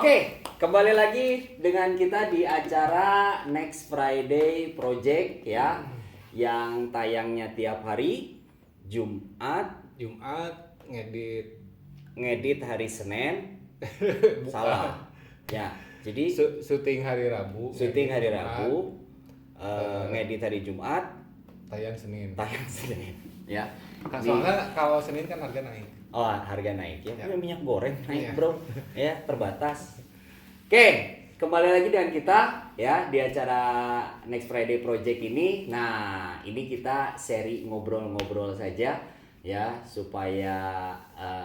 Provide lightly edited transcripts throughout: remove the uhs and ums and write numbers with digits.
Oke, kembali lagi dengan kita di acara Next Friday Project ya, yang tayangnya tiap hari Jumat ngedit hari Senin. Salah ya, jadi syuting hari Rabu, ngedit hari Jumat, tayang Senin ya. Nah, soalnya kalau Senin kan harga naik. Oh, harga naik ya. Ya. Minyak goreng naik, Iya. Bro. Ya, terbatas. Oke, kembali lagi dengan kita ya di acara Next Friday Project ini. Nah, ini kita seri ngobrol-ngobrol saja ya, supaya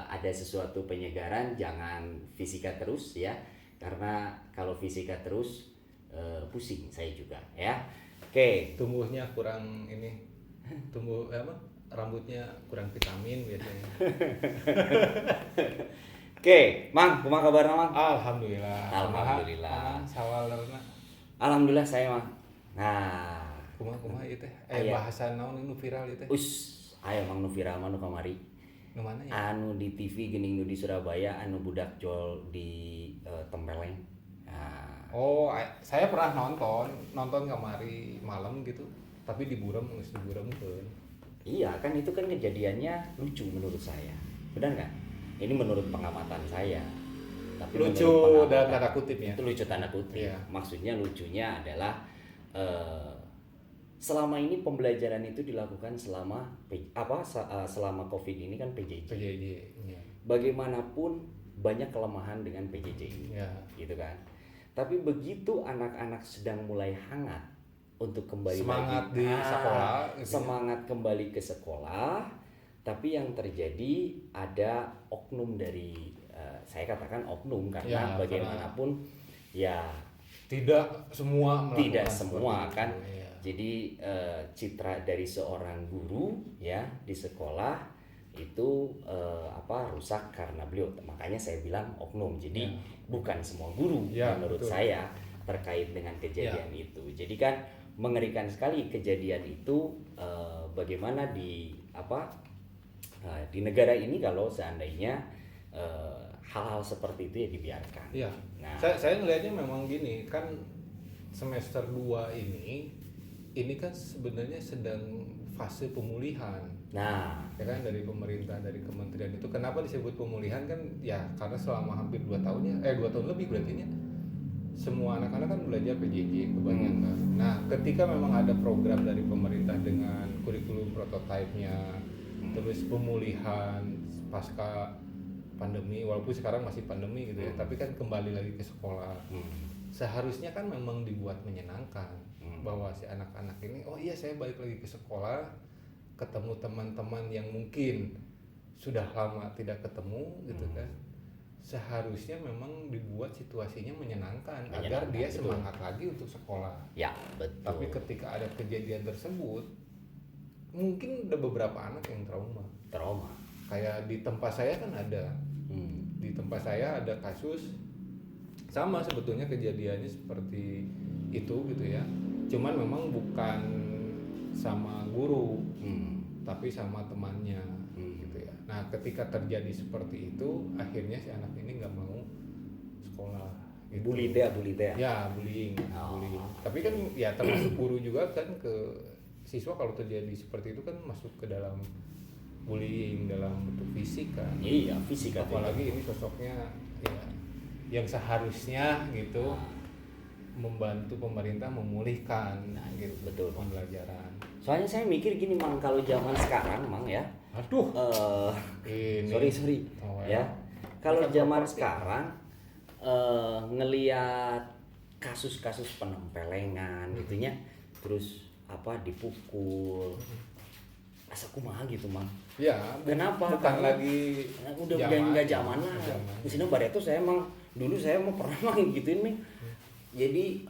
ada sesuatu penyegaran, jangan fisika terus ya. Karena kalau fisika terus pusing saya juga ya. Oke. Tumbuhnya kurang ini. Rambutnya kurang vitamin biasanya. Oke, Mang, kumaha kabarna, Mang? Alhamdulillah. Alhamdulillah. Alhamdulillah saya, Mang. Nah, Kumaha ieu teh? Aya. Bahasa naon nu viral ieu teh? Aya Mang nu viral mah nu kamari. Nu mana ya? Anu di TV geuning nu di Surabaya, anu budak jol di Tempeleng. Nah, Saya pernah nonton kamari malam gitu, tapi geus diburemkeun. iya kan itu kan kejadiannya lucu menurut saya. Benar nggak? Ini menurut pengamatan saya. Tapi Lucu menurut dalam pengamatan- tanda kutip ya. Itu lucu tanda kutip. Iya. Maksudnya lucunya adalah selama ini pembelajaran itu dilakukan selama selama Covid ini kan PJJ. PJJ. Iya. Bagaimanapun banyak kelemahan dengan PJJ ini. Ya. Gitu kan. Tapi begitu anak-anak sedang mulai hangat untuk kembali Semangat lagi di sekolah, gitu ya. semangat kembali ke sekolah, tapi yang terjadi ada oknum dari saya katakan oknum karena Ya, bagaimanapun ya Tidak semua melakukan tidak seperti semua itu, kan. ya. Jadi citra dari seorang guru ya di sekolah itu rusak karena beliau. Makanya saya bilang oknum. Jadi Ya. bukan semua guru Ya, menurut betul. saya terkait dengan kejadian itu. Jadi kan mengerikan sekali kejadian itu, bagaimana di negara ini kalau seandainya hal-hal seperti itu ya dibiarkan. Iya. Nah, Saya ngelihatnya memang gini, kan semester 2 ini kan sebenarnya sedang fase pemulihan. nah, Ya kan, dari pemerintah, dari kementerian itu. Kenapa disebut pemulihan kan? Ya karena selama hampir 2 tahun lebih berarti semua anak-anak kan belajar PJJ kebanyakan. Nah, ketika memang ada program dari pemerintah dengan kurikulum prototipe-nya, terus pemulihan pasca pandemi, walaupun sekarang masih pandemi gitu ya, tapi kan kembali lagi ke sekolah. Seharusnya kan memang dibuat menyenangkan bahwa si anak-anak ini, oh iya saya balik lagi ke sekolah, ketemu teman-teman yang mungkin sudah lama tidak ketemu gitu kan. Seharusnya memang dibuat situasinya menyenangkan agar dia betul. semangat lagi untuk sekolah. ya betul. Tapi ketika ada kejadian tersebut, mungkin ada beberapa anak yang trauma. Kayak di tempat saya kan ada. Di tempat saya ada kasus sama sebetulnya kejadiannya seperti itu gitu ya. Cuman memang bukan sama guru, tapi sama temannya gitu ya. Nah, ketika terjadi seperti itu, akhirnya si anak ini nggak mau sekolah. Gitu. Bully teh. Ya, bullying. Tapi kan ya termasuk guru juga kan, ke siswa kalau terjadi seperti itu kan masuk ke dalam bullying dalam bentuk fisik kan. Iya, fisik Apalagi ini sosoknya ya yang seharusnya gitu membantu pemerintah memulihkan gitu betul. pembelajaran. Soalnya saya mikir gini, Mang, kalau zaman sekarang, Mang ya. Aduh, ini. Sorry. Oh, Ya. ya. Kalau Bukan zaman properti. sekarang ngelihat kasus-kasus penempelengan gitunya, terus dipukul. Asa kumaha gitu, Mang. Ya, Kenapa? bukan Karena lagi udah nggak zaman lah. Di sini Bareto saya dulu saya pernah gituin nih. Jadi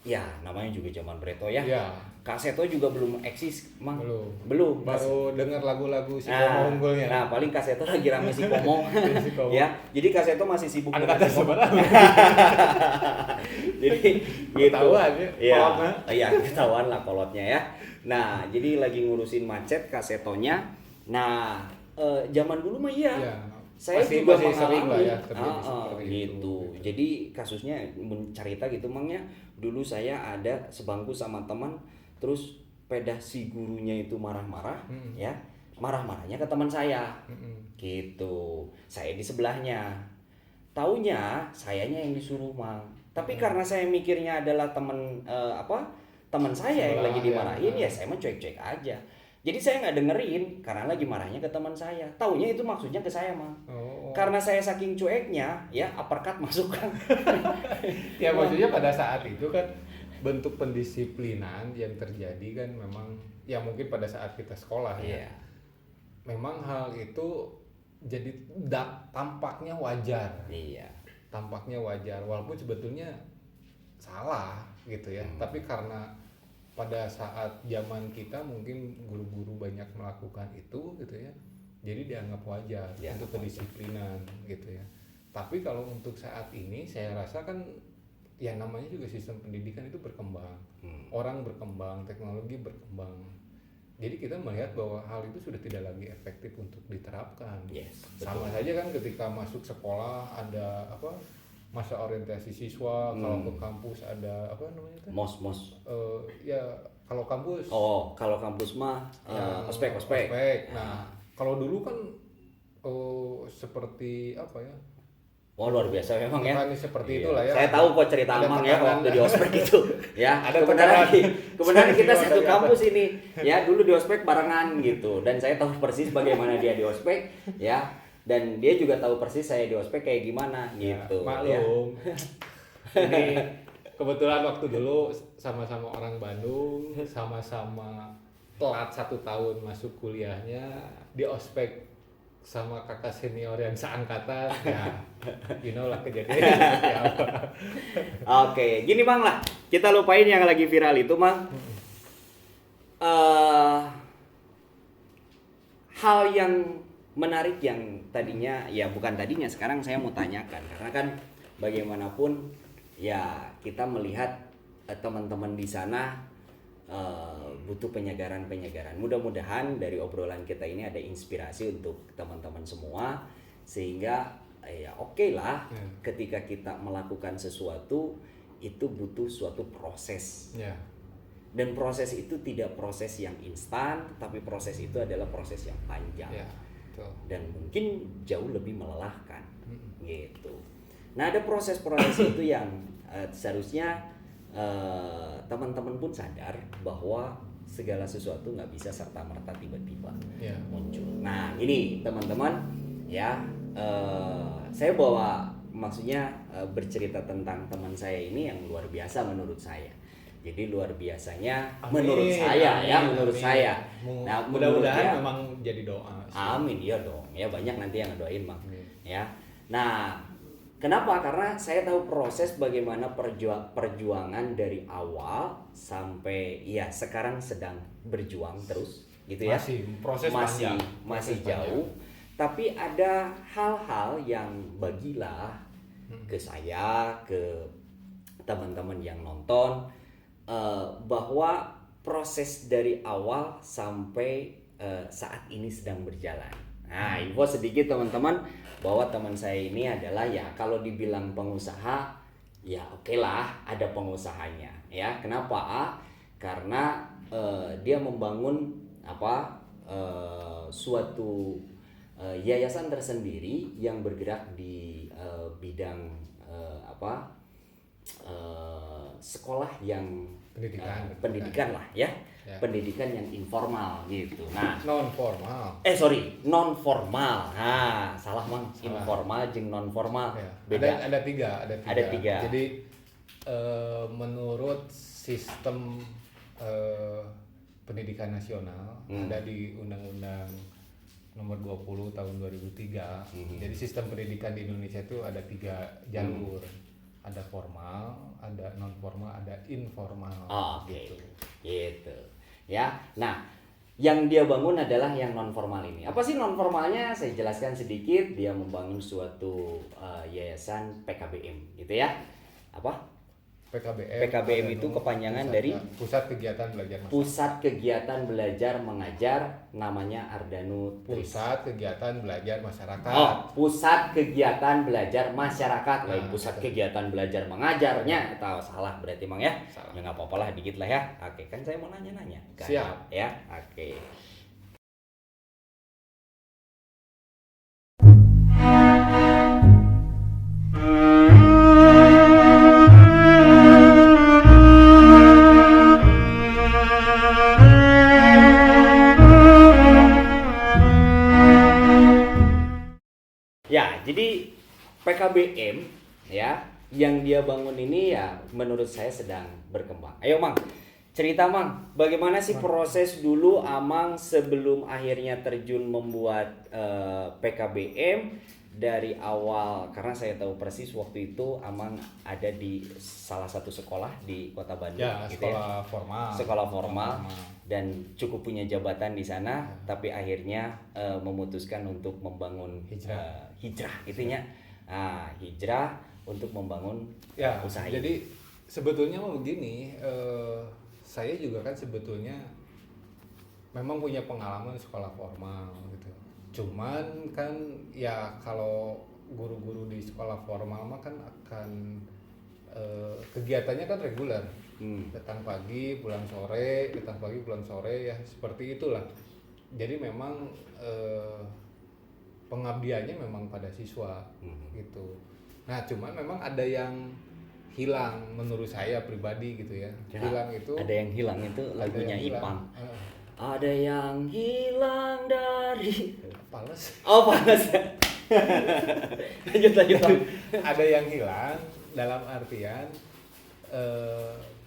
ya namanya juga zaman Bareto ya. Ya. Kaseto juga belum eksis, Mang. Belum. Baru dengar lagu-lagu si Komo unggulnya. Nah, paling Kaseto lagi rame si Komo. Si Komo. Ya, jadi Kaseto masih sibuk dengan Angkatan si Komo. seberapa? Jadi gitu. Ketahuan ya, kolotnya. Iya, ketahuan lah kolotnya ya. Nah, jadi lagi ngurusin macet Kasetonya. Nah, zaman dulu mah iya. Ya. saya Masih juga sering lah mengalami ya terjadi seperti itu, gitu. gitu. Jadi kasusnya cerita gitu Mangnya, dulu saya ada sebangku sama teman, terus pedah si gurunya itu marah-marah, ya marah-marahnya ke teman saya, gitu. Saya di sebelahnya, taunya sayanya yang disuruh Mang. Tapi karena saya mikirnya adalah teman saya yang lagi Sebelah, dimarahin, ya. ya saya mah cuek-cuek aja. Jadi saya nggak dengerin karena lagi marahnya ke teman saya. Taunya itu maksudnya ke saya, Mang. Oh. Karena saya saking cueknya, ya uppercut masuk kan. Ya maksudnya pada saat itu kan bentuk pendisiplinan yang terjadi kan memang ya mungkin pada saat kita sekolah ya. Iya. Memang hal itu jadi tampaknya wajar. Iya. Tampaknya wajar walaupun sebetulnya salah gitu ya. Tapi karena pada saat zaman kita mungkin guru-guru banyak melakukan itu gitu ya. Jadi dianggap wajar untuk kedisiplinan gitu ya. Tapi kalau untuk saat ini saya rasa kan ya namanya juga sistem pendidikan itu berkembang. Orang berkembang, teknologi berkembang. Jadi kita melihat bahwa hal itu sudah tidak lagi efektif untuk diterapkan. Yes, Sama saja kan ketika masuk sekolah ada masa orientasi siswa, kalau ke kampus ada apa namanya itu? Mos. Ya kalau kampus Oh, kalau kampus mah ospek. Nah, kalau dulu kan seperti apa ya? Oh, luar biasa memang ya. Bukan seperti Iya. itulah ya. Saya tahu kok cerita Ada Amang ya tekanan. waktu di ospek itu. Ya, Ada kebenaran kita Jiwa satu dari kampus ini. Ya, dulu di ospek barengan gitu. Dan saya tahu persis bagaimana dia di ospek, ya. Dan dia juga tahu persis saya di ospek kayak gimana gitu. Ya. Maklum. Ini kebetulan waktu dulu sama-sama orang Bandung, sama-sama telat 1 tahun masuk kuliahnya di ospek sama kakak senior yang seangkatan, ya, you know lah kejadiannya seperti apa. Oke, gini Bang lah. Kita lupain yang lagi viral itu, Bang. Hal yang menarik yang tadinya, ya bukan tadinya, sekarang saya mau tanyakan. Karena kan bagaimanapun ya kita melihat teman-teman di sana butuh penyegaran. Mudah-mudahan dari obrolan kita ini ada inspirasi untuk teman-teman semua, sehingga ya oke lah ketika kita melakukan sesuatu itu butuh suatu proses. Dan proses itu tidak proses yang instan, tapi proses itu adalah proses yang panjang. Dan mungkin jauh lebih melelahkan. Gitu. Nah, ada proses-proses itu yang seharusnya teman-teman pun sadar bahwa segala sesuatu nggak bisa serta-merta tiba-tiba muncul. Nah, ini teman-teman ya, saya bawa maksudnya bercerita tentang teman saya ini yang luar biasa menurut saya. Jadi luar biasanya menurut saya. Nah, mudah-mudahan memang jadi doa. Amin, ya dong. Ya banyak nanti yang ngedoain, Bang. Ya. Nah, kenapa? Karena saya tahu proses bagaimana perjuangan dari awal sampai ya sekarang sedang berjuang terus, gitu ya. Masih jauh. Tapi ada hal-hal yang bagilah ke saya, ke teman-teman yang nonton, bahwa proses dari awal sampai saat ini sedang berjalan. Nah, info sedikit teman-teman bahwa teman saya ini adalah ya kalau dibilang pengusaha ya oke lah ada pengusahanya ya. Kenapa? Karena dia membangun suatu yayasan tersendiri yang bergerak di bidang sekolah yang pendidikan lah ya. Pendidikan yang informal gitu. Nah, non formal. Nah, salah Mang. Informal jeung non formal. Beda. Ada tiga. Jadi menurut sistem pendidikan nasional ada di Undang-Undang Nomor 20 Tahun 2003. Jadi sistem pendidikan di Indonesia itu ada 3 jalur. Ada formal, ada non formal, ada informal. Gitu. Ya. Nah, yang dia bangun adalah yang non formal ini. Apa sih non formalnya? Saya jelaskan sedikit. Dia membangun suatu yayasan PKBM, gitu ya. PKBM itu kepanjangan dari Pusat Kegiatan Belajar Masyarakat. Pusat Kegiatan Belajar Mengajar, namanya Ardanu Tris. Pusat Kegiatan Belajar Masyarakat. Oh, Pusat Kegiatan Belajar Masyarakat. Lain Nah, Pusat betul. Kegiatan Belajar Mengajarnya. Tahu salah berarti Mang ya? Salah. Ya nggak apa-apa lah dikit lah ya. Oke, kan saya mau nanya-nanya. Siap. Ya, oke. Ya, jadi PKBM ya yang dia bangun ini ya menurut saya sedang berkembang. Ayo Mang, cerita Mang, bagaimana sih proses dulu Amang sebelum akhirnya terjun membuat PKBM dari awal, karena saya tahu persis waktu itu Amang ada di salah satu sekolah di Kota Bandung, Ya, gitu ya. sekolah formal. Sekolah formal dan cukup punya jabatan di sana, tapi akhirnya memutuskan untuk membangun hijrah itunya. Hijrah untuk membangun Ya, usaha jadi ini. sebetulnya mau begini, saya juga kan sebetulnya memang punya pengalaman sekolah formal gitu. Cuman kan ya kalau guru-guru di sekolah formal mah kan akan kegiatannya kan reguler. Datang pagi, pulang sore, datang pagi, pulang sore, ya seperti itulah. Jadi memang pengabdiannya memang pada siswa gitu. Nah, cuman memang ada yang hilang menurut saya pribadi gitu ya. Ya, Hilang itu ada yang hilang itu ada lagunya yang hilang. Ipang. Ada yang hilang dari Pales. Oh, panas ya. lanjut Bang. Ada yang hilang dalam artian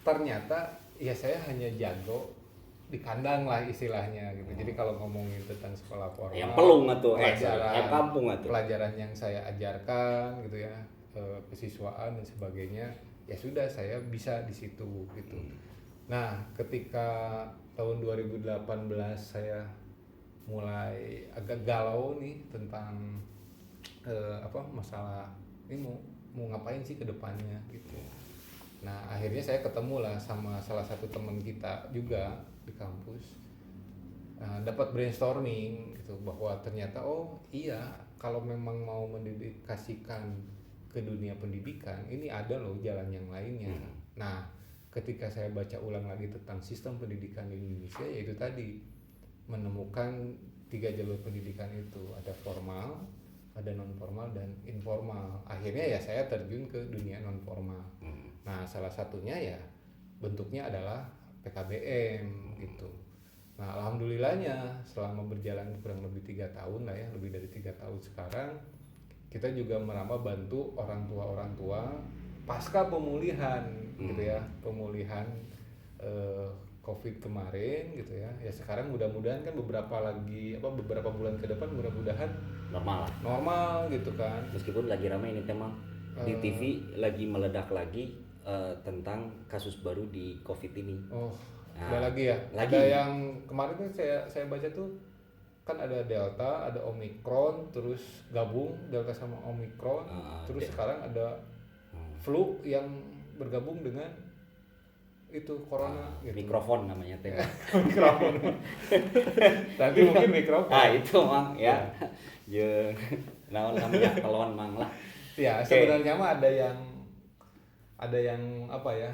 ternyata ya saya hanya jago di kandang lah istilahnya gitu. Jadi kalau ngomongin tentang sekolah formal, Yang pelung atau pelajaran kampung atau pelajaran yang saya ajarkan gitu ya, kesiswaan dan sebagainya, ya sudah saya bisa di situ gitu. Nah, ketika tahun 2018 saya mulai agak galau nih tentang masalah ini mau ngapain sih ke depannya gitu. Nah, akhirnya saya ketemu lah sama salah satu teman kita juga di kampus. Dapat brainstorming gitu bahwa ternyata oh iya, kalau memang mau mendedikasikan ke dunia pendidikan, ini ada loh jalan yang lainnya. Nah, ketika saya baca ulang lagi tentang sistem pendidikan di Indonesia, yaitu tadi menemukan 3 jalur pendidikan itu, ada formal, ada non formal dan informal. Akhirnya ya saya terjun ke dunia non formal. Nah, salah satunya ya bentuknya adalah PKBM gitu. Nah, alhamdulillahnya selama berjalan kurang lebih 3 tahun lah ya, lebih dari 3 tahun sekarang, kita juga merambah bantu orang tua pasca pemulihan gitu ya, pemulihan COVID kemarin gitu ya. Ya sekarang mudah-mudahan kan beberapa bulan ke depan mudah-mudahan normal gitu kan. Meskipun lagi ramai ini tema di TV lagi meledak lagi tentang kasus baru di COVID ini. Oh, ada lagi ya? Lagi. Ada yang kemarin tuh saya baca tuh kan ada Delta, ada Omicron, terus gabung Delta sama Omicron, terus sekarang ada flu yang bergabung dengan itu corona gitu. Mikrofon namanya teh. Mikrofon. Tapi mungkin mikrofon. Itu Mang ya. Je naon namanya telon Mang lah. Ya, sebenarnya mah ada yang apa ya?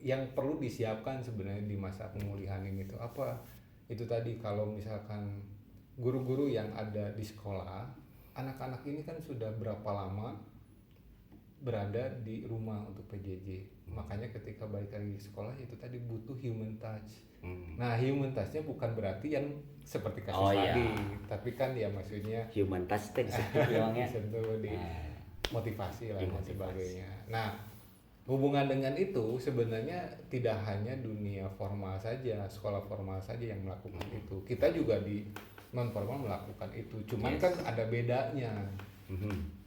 Yang perlu disiapkan sebenarnya di masa pemulihan ini tuh apa? Itu tadi kalau misalkan guru-guru yang ada di sekolah, anak-anak ini kan sudah berapa lama berada di rumah untuk PJJ. Makanya ketika balik lagi ke sekolah itu tadi butuh human touch. Nah, human touch-nya bukan berarti yang seperti kasus tadi, tapi kan ya maksudnya human touch teh bilangnya sentuh di motivasi lah dan sebagainya. Nah, hubungan dengan itu sebenarnya tidak hanya dunia formal saja, sekolah formal saja yang melakukan itu. Kita juga di non formal melakukan itu. Cuman kan ada bedanya.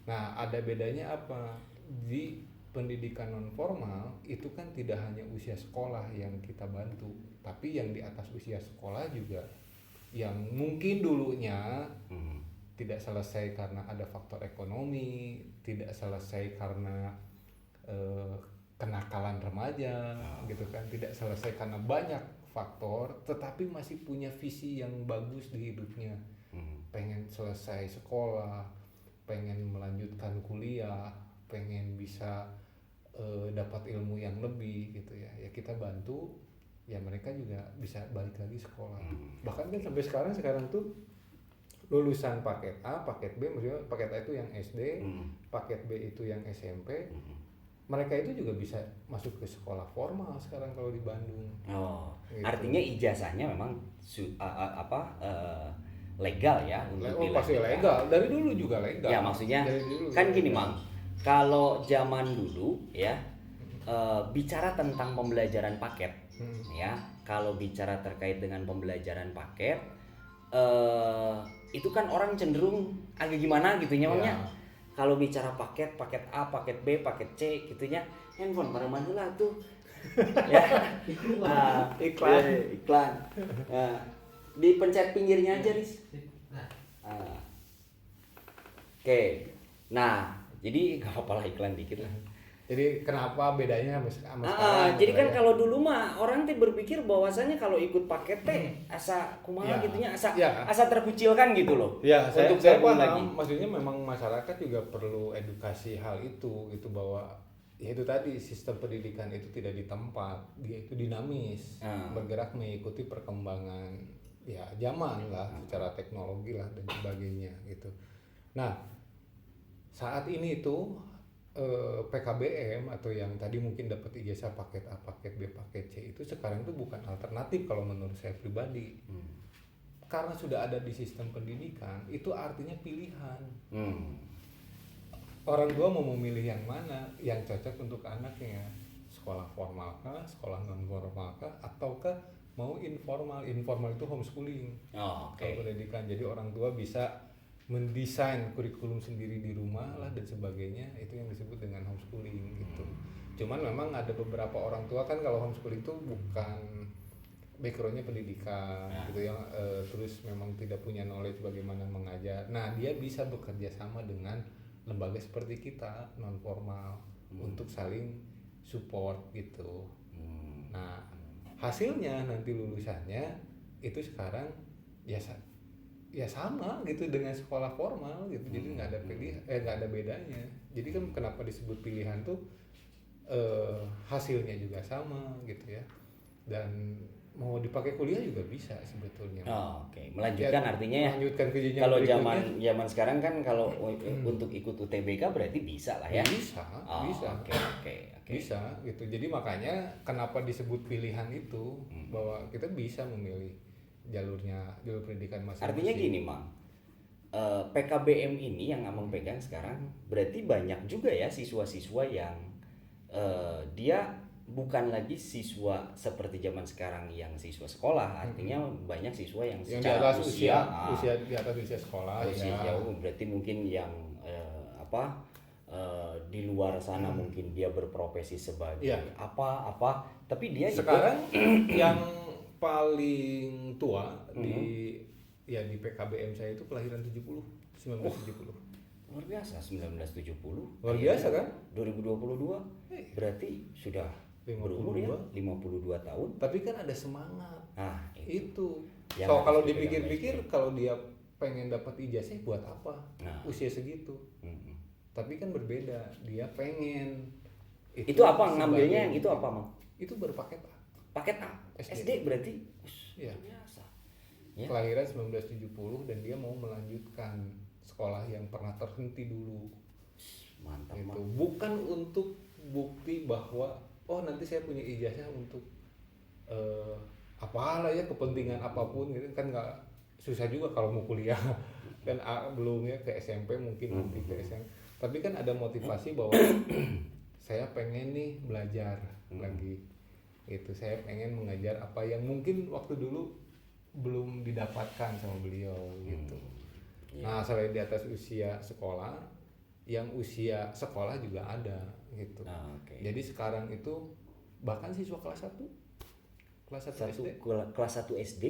Nah, ada bedanya apa? Di pendidikan non formal itu kan tidak hanya usia sekolah yang kita bantu, tapi yang di atas usia sekolah juga yang mungkin dulunya tidak selesai karena ada faktor ekonomi, tidak selesai karena kenakalan remaja gitu kan, tidak selesai karena banyak faktor, tetapi masih punya visi yang bagus di hidupnya, pengen selesai sekolah, pengen melanjutkan kuliah, pengen bisa dapat ilmu yang lebih gitu ya, ya kita bantu ya mereka juga bisa balik lagi sekolah. Bahkan kan sampai sekarang tuh lulusan paket A, paket B, maksudnya paket A itu yang SD, paket B itu yang SMP, mereka itu juga bisa masuk ke sekolah formal sekarang kalau di Bandung. Oh, Gitu. artinya ijazahnya memang legal ya untuk Pasti dilanjutkan. legal, dari dulu juga legal. Ya maksudnya Dari dulu kan juga gini legal. Mang, kalau zaman dulu ya bicara tentang pembelajaran paket, ya kalau bicara terkait dengan pembelajaran paket itu kan orang cenderung agak gimana gitunya Mang ya. Kalau bicara paket A, paket B, paket C gitunya, handphone pada mana lah tuh. Ya. Iklan. Nah, dipencet pinggirnya aja, Riz. Oke. Nah, jadi nggak apa-apa lah iklan dikit lah. Jadi kenapa bedanya sama sekarang? Jadi kan ya? kalau dulu mah orang tuh berpikir bahwasanya kalau ikut paket teh asa kumaha Ya. gitunya, Ya. asa terkucilkan gitu loh. Ya, saya gabung paham. Maksudnya memang masyarakat juga perlu edukasi hal itu bahwa ya itu tadi sistem pendidikan itu tidak di tempat, dia itu dinamis, bergerak mengikuti perkembangan ya zaman lah, secara teknologi lah dan sebagainya gitu. Nah, saat ini itu PKBM atau yang tadi mungkin dapat ijazah paket A, paket B, paket C itu sekarang itu bukan alternatif kalau menurut saya pribadi. Karena sudah ada di sistem pendidikan, itu artinya pilihan. Orang tua mau memilih yang mana yang cocok untuk anaknya, sekolah formal kah, sekolah non formal kah, ataukah mau informal. Informal itu homeschooling. Kalau pendidikan, jadi orang tua bisa mendesain kurikulum sendiri di rumah lah dan sebagainya, itu yang disebut dengan homeschooling gitu. Cuman memang ada beberapa orang tua kan kalau homeschooling itu bukan backgroundnya pendidikan gitu ya, terus memang tidak punya knowledge bagaimana mengajar. Nah, dia bisa bekerja sama dengan lembaga seperti kita non formal untuk saling support gitu. Nah, hasilnya nanti lulusannya itu sekarang ya sama gitu dengan sekolah formal gitu, jadi nggak ada bedanya. Jadi kan kenapa disebut pilihan tuh hasilnya juga sama gitu ya, dan mau dipakai kuliah juga bisa sebetulnya. Melanjutkan Ya, artinya melanjutkan ke jenjang kalau berikutnya. zaman sekarang kan kalau untuk ikut UTBK berarti bisa lah ya. Bisa. Oke. Bisa gitu. Jadi makanya kenapa disebut pilihan itu, bahwa kita bisa memilih jalur pendidikan masing-masing. Artinya gini, Mang. PKBM ini yang Amang pegang sekarang berarti banyak juga ya siswa-siswa yang dia bukan lagi siswa seperti zaman sekarang yang siswa sekolah, artinya banyak siswa yang di secara atas di atas usia sekolah usia jauh, berarti mungkin yang di luar sana mungkin dia berprofesi sebagai apa, tapi dia sekarang yang paling tua di PKBM saya itu kelahiran 1970. Luar biasa, 1970. Luar biasa kan? 2022 berarti sudah 52 tahun. Tapi kan ada semangat. Itu. Yang So, kalau harus dipegang dipikir-pikir, kalau dia pengen dapat ijazah buat apa? Usia segitu. Tapi kan berbeda. Dia pengen. Itu apa ngambilnya? Yang itu apa, Mang? Itu berpaket A. Paket A. SD berarti. Iya. Biasa. Ya. Kelahiran 1970 dan dia mau melanjutkan sekolah yang pernah terhenti dulu. Mantap, Itu bukan untuk bukti bahwa nanti saya punya ijazah untuk apalah ya, kepentingan apapun gitu kan, nggak, susah juga kalau mau kuliah kan belum ya ke SMP, mungkin nanti ke SMP, tapi kan ada motivasi bahwa saya pengen nih belajar lagi gitu, saya pengen mengajar apa yang mungkin waktu dulu belum didapatkan sama beliau gitu. Nah, selain di atas usia sekolah, yang usia sekolah juga ada gitu. Jadi sekarang itu bahkan siswa kelas 1 SD, kelas 1 SD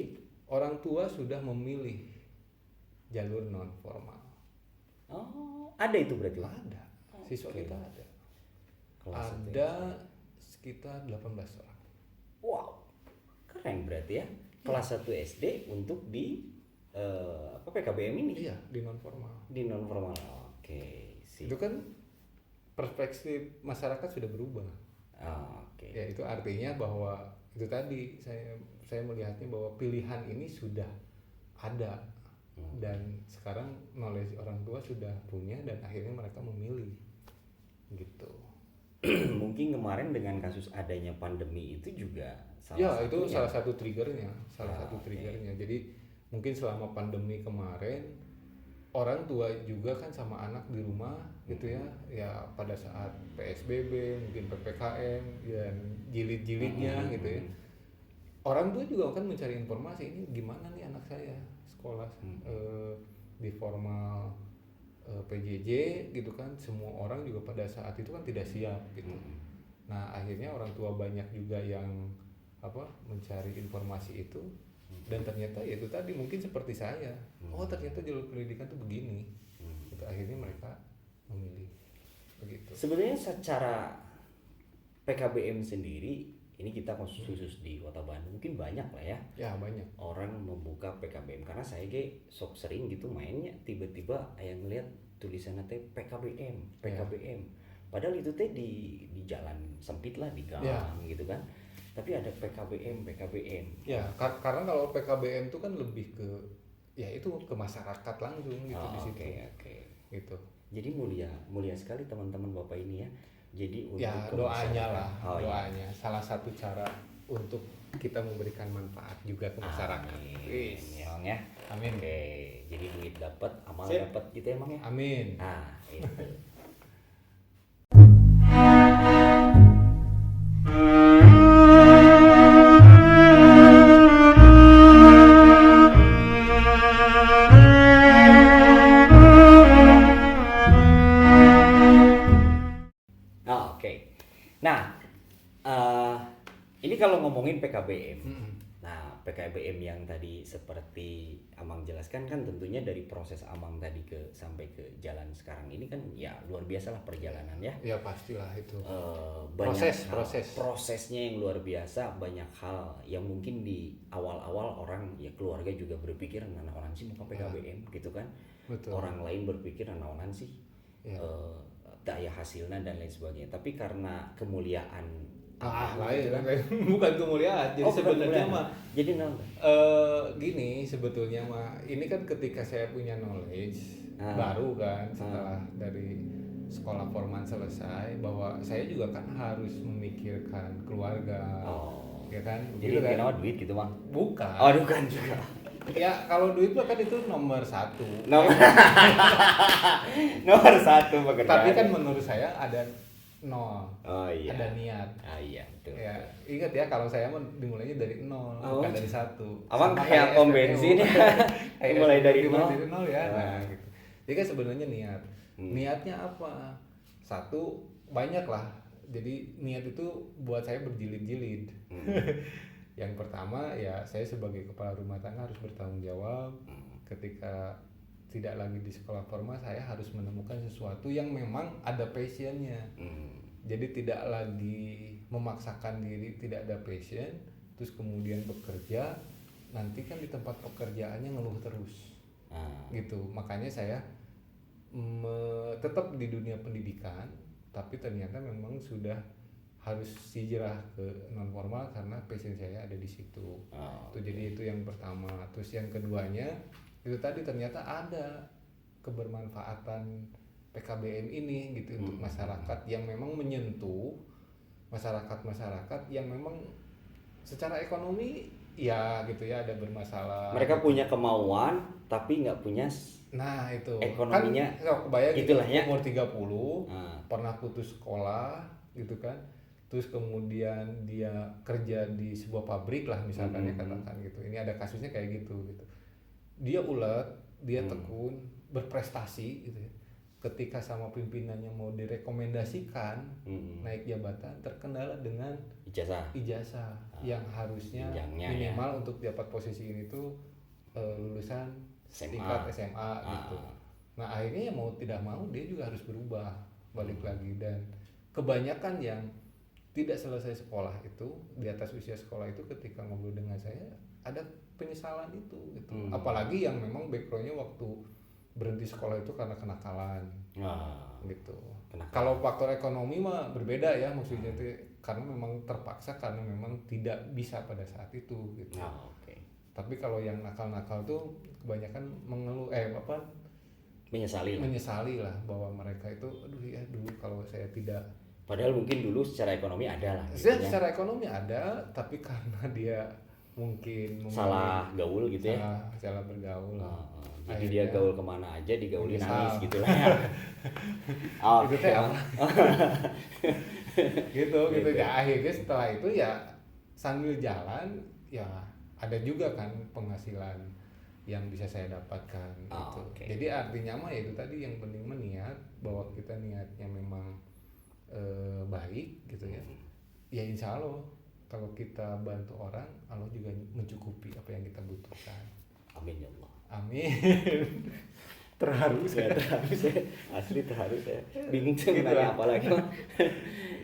orang tua sudah memilih jalur non formal. Ada itu berarti? Ada. Siswa kita ada. Kelas ada sekitar 18 orang. Wow, keren berarti ya. Kelas 1 SD untuk di PKBM ini. Iya, di non formal. Di non formal. Oke, sih. Itu kan perspektif masyarakat sudah berubah. Oke. Ya itu artinya bahwa itu tadi saya melihatnya bahwa pilihan ini sudah ada dan sekarang knowledge orang tua sudah punya dan akhirnya mereka memilih gitu. Mungkin kemarin dengan kasus adanya pandemi itu juga Itu salah satu triggernya, oke. Jadi mungkin selama pandemi kemarin orang tua juga kan sama anak di rumah gitu ya pada saat PSBB mungkin PPKM dan jilid-jilidnya gitu ya. Orang tua juga kan mencari informasi ini gimana nih anak saya sekolah di formal PJJ gitu kan, semua orang juga pada saat itu kan tidak siap gitu. Nah akhirnya orang tua banyak juga yang mencari informasi itu dan ternyata ya itu tadi mungkin seperti saya, ternyata jalur pendidikan tuh begini. Gitu, akhirnya mereka memilih begitu. Sebenarnya secara PKBM sendiri ini kita khusus di Kota Bandung mungkin banyak lah ya. Ya banyak Orang membuka PKBM karena saya sok sering gitu mainnya tiba-tiba yang ngeliat tulisannya teh PKBM. Padahal itu teh di jalan sempit lah di gang gitu kan. Tapi ada PKBM. Ya, karena kalau PKBM itu kan lebih ke ya itu ke masyarakat langsung gitu di situ. Oke. Gitu. Jadi mulia sekali teman-teman Bapak ini ya. Jadi untuk Ya ke doanya masyarakat. lah, Iya. doanya salah satu cara untuk kita memberikan manfaat juga ke masyarakat. Amin. Ya, Bang ya. Amin. Oke, jadi duit dapat, amal Sip. dapat gitu ya, Bang ya. Amin. Nah, itu. Oke. Nah, ini kalau ngomongin PKBM. Nah, PKBM yang tadi seperti Amang jelaskan kan tentunya dari proses Amang tadi sampai ke jalan sekarang ini kan ya luar biasa lah perjalanan ya. Ya pastilah itu. Banyak Proses. prosesnya yang luar biasa, banyak hal yang mungkin di awal-awal orang ya keluarga juga berpikir anak-anak sih mau ke PKBM gitu kan. Betul. Orang lain berpikir anak-anak sih daya hasilnya dan lain sebagainya. Tapi karena kemuliaan lain bukan kemuliaan. Jadi sebenarnya mah jadi nonton. Gini sebetulnya mah ini kan ketika saya punya knowledge baru kan setelah dari sekolah formal selesai bahwa saya juga kan harus memikirkan keluarga. Ya kan? Jadi gitu kan? kenapa duit gitu, Bang? Bukan. Oh, bukan juga. Ya kalau duit mah kan itu nomor satu. Nomor satu pekerjaan. Tapi kan menurut saya ada nol. Oh iya. Ada niat. Ah iya, betul. Ya, ingat ya kalau saya dimulainya dari nol, bukan dari satu. Abang Sama kayak pom SPBU. bensin ya. Mulai dari nol. Dari nol ya. Nah, gitu. Jadi kan sebenarnya niat. Niatnya apa? Satu, banyak lah. Jadi niat itu buat saya berjilid-jilid. Yang pertama ya saya sebagai kepala rumah tangga harus bertanggung jawab. Ketika tidak lagi di sekolah formal, saya harus menemukan sesuatu yang memang ada passionnya. Jadi tidak lagi memaksakan diri, tidak ada passion, terus kemudian bekerja, nanti kan di tempat pekerjaannya ngeluh terus. Gitu. Makanya saya tetap di dunia pendidikan, tapi ternyata memang sudah harus hijrah ke non formal karena passion saya ada di situ. Jadi itu yang pertama. Terus yang keduanya itu tadi ternyata ada kebermanfaatan PKBM ini gitu untuk masyarakat yang memang menyentuh masyarakat yang memang secara ekonomi ya gitu ya ada bermasalah. Mereka punya kemauan tapi nggak punya itu ekonominya kan kebayang itulah ya. Umur 30 pernah putus sekolah gitu kan. Terus kemudian dia kerja di sebuah pabrik lah misalkan ya katakan gitu. Ini ada kasusnya kayak gitu. Dia ulet, dia tekun, berprestasi gitu ya. Ketika sama pimpinannya mau direkomendasikan naik jabatan terkendala dengan ijazah yang harusnya minimal untuk dapat posisi ini tuh lulusan tingkat SMA gitu. Nah akhirnya mau tidak mau dia juga harus berubah balik lagi dan kebanyakan yang tidak selesai sekolah itu, di atas usia sekolah itu, ketika ngobrol dengan saya ada penyesalan itu gitu. Apalagi yang memang backgroundnya waktu berhenti sekolah itu karena kenakalan gitu. Kalau faktor ekonomi mah berbeda ya, maksudnya itu karena memang terpaksa, karena memang tidak bisa pada saat itu gitu. Tapi kalau yang nakal-nakal tuh kebanyakan mengeluh menyesali lah bahwa mereka itu aduh ya dulu kalau saya tidak, padahal mungkin dulu secara ekonomi ada lah gitu secara ekonomi ada, tapi karena dia mungkin salah gaul gitu ya, salah bergaul. Jadi dia gaul kemana aja digaulin nangis gitu lah ya. Itu teh apa? gitu ya. Akhirnya setelah itu ya sambil jalan ya ada juga kan penghasilan yang bisa saya dapatkan gitu. Jadi artinya mah ya itu tadi, yang penting mah niat, bahwa kita niatnya memang baik gitu ya. Ya insya Allah kalau kita bantu orang, Allah juga mencukupi apa yang kita butuhkan. Amin ya Allah. Amin. Terharu saya. Asli terharu saya. Bingung saya Gitu nanya apa lagi.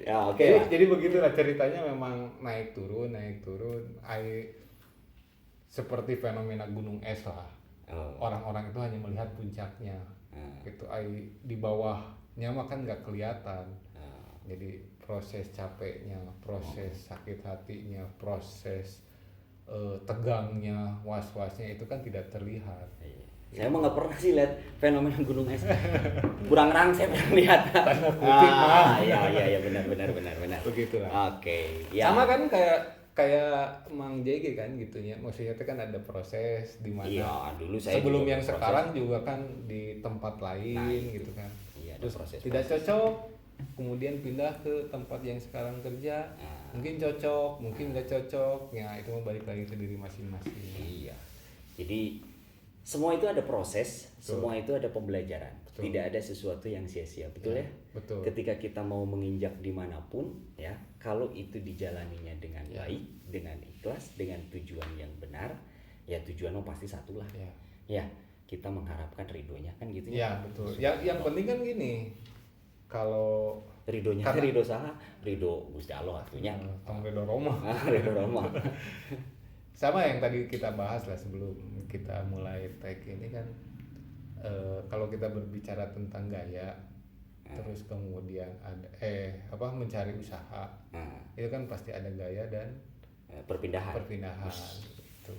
Ya oke. Jadi begitulah ceritanya, memang naik turun. Seperti fenomena gunung es lah. Orang-orang itu hanya melihat puncaknya. Gitu. Di bawahnya mah kan nggak kelihatan. Jadi proses capeknya, proses sakit hatinya, proses tegangnya, was-wasnya itu kan tidak terlihat. Saya emang nggak pernah sih lihat fenomena gunung es. Kurang-kurang saya pernah lihat. Tanda kutip Iya benar. Begitulah. Oke. Ya. Sama kan kayak Mang JG kan gitunya. Maksudnya itu kan ada proses di mana. Iya, dulu saya sebelum yang sekarang juga kan di tempat lain gitu kan. Iya, terus tidak cocok, kemudian pindah ke tempat yang sekarang kerja. Mungkin cocok, mungkin nggak cocok. Ya itu balik lagi ke diri masing-masing. Iya. Jadi semua itu ada proses, semua itu ada pembelajaran. Tidak ada sesuatu yang sia-sia, betul ya? Betul. Ketika kita mau menginjak dimanapun, ya, kalau itu dijalaninya dengan baik, dengan ikhlas, dengan tujuan yang benar, ya tujuannya pasti satu lah. Ya, kita mengharapkan ridhonya kan gitu ya. Ya betul. Yang penting kan gini, kalau ridhonya ridho saha, ridho Gusti Allah artinya. Ridho Roma. Ridho Roma. Sama yang tadi kita bahas lah sebelum kita mulai tag ini kan, kalau kita berbicara tentang gaya, terus kemudian ada mencari usaha, itu kan pasti ada gaya dan perpindahan. Gitu.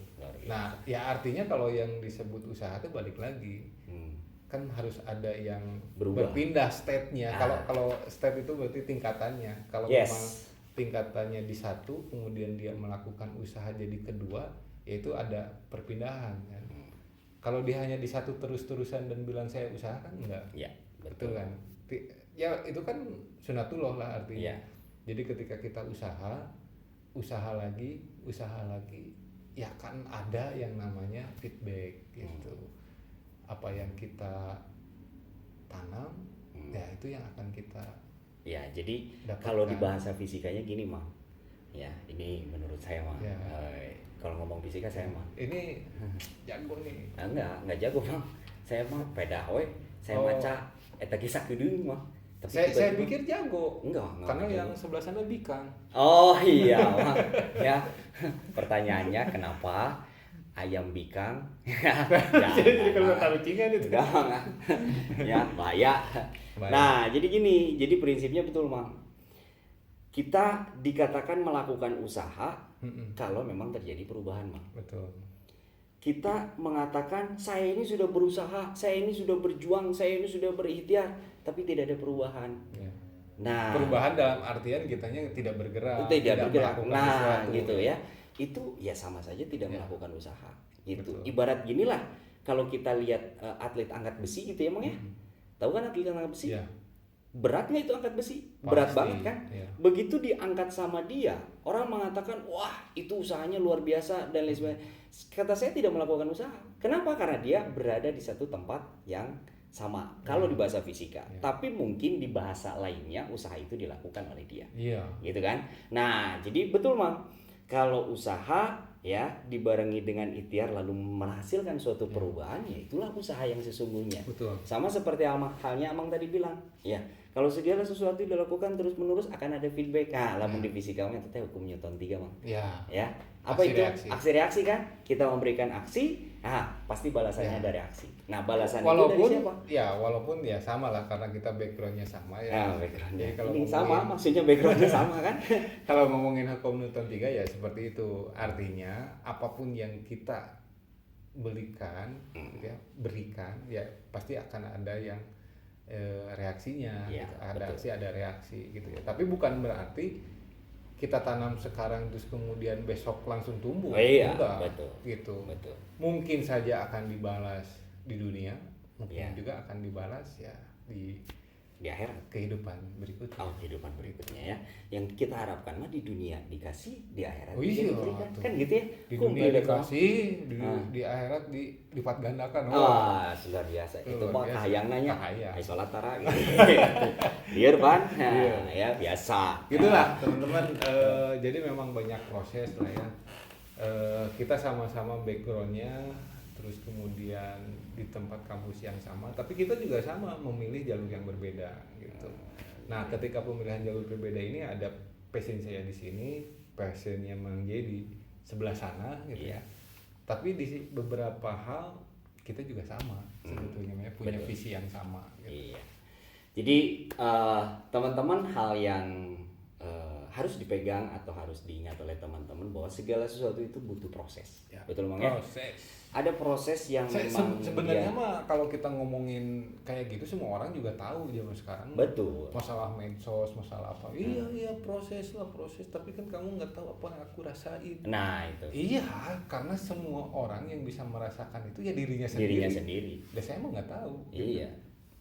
Nah ya artinya kalau yang disebut usaha itu balik lagi, kan harus ada yang berpindah state-nya. Kalau state itu berarti tingkatannya. Kalau memang tingkatannya di satu, kemudian dia melakukan usaha jadi kedua, yaitu ada perpindahan kan. Kalau dia hanya di satu terus-terusan dan bilang saya usaha kan enggak. Ya, betul kan. Ya itu kan sunatullah lah artinya. Jadi ketika kita usaha lagi, ya kan ada yang namanya feedback gitu. Apa yang kita tanam, ya itu yang akan kita. Ya, jadi kalau di bahasa fisikanya gini, Mang. Ya, ini menurut saya, Mang. Ya. Kalau ngomong fisika saya, Mang. Ini jago nih. Enggak jago, Mang. Saya mah peda we. Saya maca eta kisah kedeung, Mang. Tapi saya pikir jago. Enggak karena jago. Yang sebelah sana Bikang. Oh iya, Mang. Ya. Pertanyaannya kenapa ayam Bikang? Jadi kalau tahu cingan itu. Ya, bahaya. Nah, jadi gini, jadi prinsipnya betul, Mang. Kita dikatakan melakukan usaha kalau memang terjadi perubahan, Mang. Betul. Kita mengatakan saya ini sudah berusaha, saya ini sudah berjuang, saya ini sudah berikhtiar, tapi tidak ada perubahan. Ya. Nah, perubahan dalam artian kitanya tidak bergerak, tidak bergerak. Nah, sesuatu. gitu ya. Itu ya sama saja tidak melakukan usaha. Gitu. Betul. Ibarat ginilah, kalau kita lihat atlet angkat besi gitu ya, Mang ya. Tahu kan atlet angkat besi? Ya. Beratnya itu angkat besi, Pasti, berat banget kan? ya. Begitu diangkat sama dia, orang mengatakan, wah itu usahanya luar biasa dan lain sebagainya. Kata saya tidak melakukan usaha. Kenapa? Karena dia berada di satu tempat yang sama. Kalau di bahasa fisika, tapi mungkin di bahasa lainnya usaha itu dilakukan oleh dia. Iya. Gitu kan? Nah, jadi betul, Mang. Kalau usaha ya dibarengi dengan ikhtiar lalu menghasilkan suatu perubahan, ya itulah usaha yang sesungguhnya. Betul. Sama seperti halnya Amang tadi bilang, ya kalau segala sesuatu dilakukan terus menerus akan ada feedback. Nah, lamun di fisika mah itu hukum Newton 3 Mang. Ya. Apa Aksi itu? reaksi. Aksi reaksi kan? Kita memberikan aksi, pasti balasannya ada reaksi. Nah, balasan Walaupun itu dari siapa? walaupun ya sama lah karena kita backgroundnya sama ya. Backgroundnya. Jadi kalau Ini ngomongin- sama, maksudnya backgroundnya sama kan? Kalau ngomongin hukum Newton 3 ya seperti itu. Artinya apapun yang kita berikan ya pasti akan ada yang reaksinya Ya, gitu. Ada betul. aksi ada reaksi gitu ya. Tapi bukan berarti kita tanam sekarang terus kemudian besok langsung tumbuh. Oh iya, Enggak, betul. gitu. Betul. Mungkin saja akan dibalas di dunia, mungkin Ya. juga akan dibalas ya di Di akhirat. kehidupan berikutnya. Kehidupan berikutnya ya. Yang kita harapkan mah di dunia dikasih, di akhirat Oh juga iya, diberikan. tuh. Kan gitu ya. Di Kumpul dunia deh, dikasih, Ah. di akhirat dilipat gandakan. luar biasa. Luar Itu mah biasa. kahayang nanya. Kahayang. Ai salat tara gitu. Biar Pan. Nah, Iya. ya biasa. Gitulah teman-teman. Jadi memang banyak proses lah ya. Kita sama-sama backgroundnya, terus kemudian di tempat kampus yang sama, tapi kita juga sama memilih jalur yang berbeda gitu. Nah, ketika pemilihan jalur berbeda ini ada passion saya di sini, passionnya Mang J di sebelah sana gitu Iya. ya. Tapi di beberapa hal kita juga sama sebetulnya punya Betul. visi yang sama gitu. Iya. Jadi teman-teman hal yang harus dipegang atau harus diingat oleh teman-teman bahwa segala sesuatu itu butuh proses. Ya, Betul Mang ya? proses. Ada proses yang memang Sebenarnya dia- mah kalau kita ngomongin kayak gitu semua orang juga tahu zaman sekarang. Betul. Masalah medsos, masalah apa? Iya proses lah proses. Tapi kan kamu nggak tahu apa yang aku rasain. Nah, itu. Iya, karena semua orang yang bisa merasakan itu ya dirinya sendiri. Dirinya sendiri. Dan saya mah nggak tahu. Iya.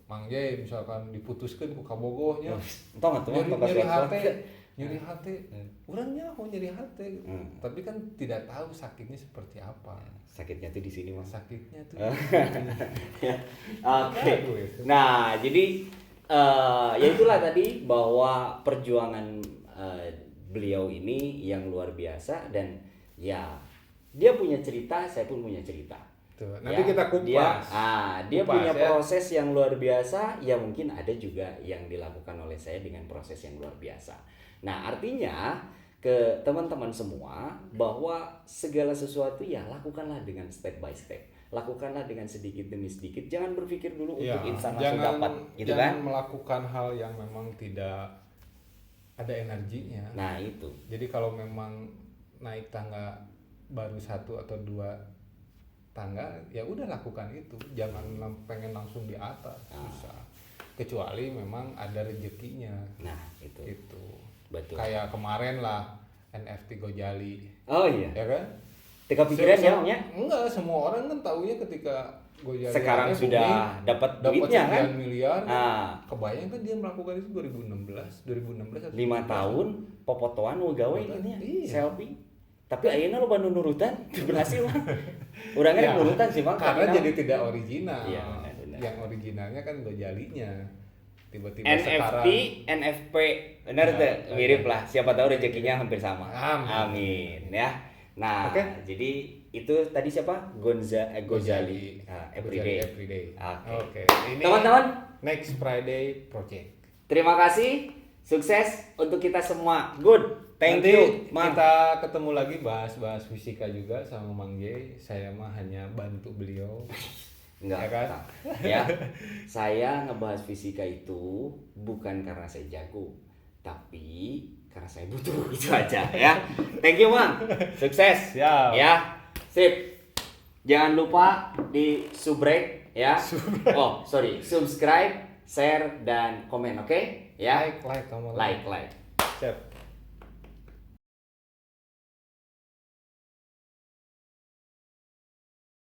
Mang Jay misalkan diputuskan ku kabogohnya. Entah nggak tuh Nyeri hati, orang nyaho nyeri hati. Hmm. Tapi kan tidak tahu sakitnya seperti apa. Sakitnya tuh di sini Mas. Sakitnya tuh. Oke. Nah, jadi ya itulah tadi bahwa perjuangan beliau ini yang luar biasa dan ya dia punya cerita, saya pun punya cerita. Tuh, nanti kita kupas. Dia Kupas, punya ya. proses yang luar biasa, ya mungkin ada juga yang dilakukan oleh saya dengan proses yang luar biasa. Nah, artinya ke teman-teman semua bahwa segala sesuatu ya lakukanlah dengan step by step. Lakukanlah dengan sedikit demi sedikit. Jangan berpikir dulu Ya, untuk instan langsung dapat, gitu jangan kan? melakukan hal yang memang tidak ada energinya. Nah, itu. Jadi kalau memang naik tangga baru 1 atau 2 tangga, ya udah lakukan itu. Jangan pengen langsung di atas, susah. Kecuali memang ada rezekinya. Nah, itu. Itu. Betul. Kayak kemarin lah NFT Gojali, Oh iya. ya kan? Teka pikiran ya, Om ya? Enggak, semua orang kan taunya ketika Gojali Sekarang ada, sudah booming, dapat dapat duitnya kan? 9 miliar. Kebayang Kan dia melakukan itu 2016 atau 5 tahun popotoan nu gawe Popotoan, gitu ya. iya. Selfie. Tapi ayeuna lo bantu nurutan, berhasil mah. Urangnya Ya, nurutan sih, Bang. karena tapi jadi tidak original. Iya, benar. Yang originalnya kan Gojalinya. Tiba-tiba NFT, sekarang NFP, benar Ya, tuh, mirip lah. Siapa tahu rezekinya hampir sama. Amin. Ya. Nah, Oke. jadi itu tadi siapa? Gojali. Gojali Everyday. Everyday. Oke. Ini Teman-teman, Next Friday Project. terima kasih. Sukses untuk kita semua. Good. Thank Nanti you, Mang. kita ketemu lagi bahas-bahas fisika juga sama Mang J. Saya mah hanya bantu beliau. Enggak Ya kan? ya. Saya ngebahas fisika itu bukan karena saya jago, tapi karena saya butuh. Itu aja ya. Thank you, Mang. Sukses. Siap. Ya. Sip. Jangan lupa di subrek ya. Oh, sorry. Subscribe, share dan komen, oke? Ya. Like kamu Like. Siap.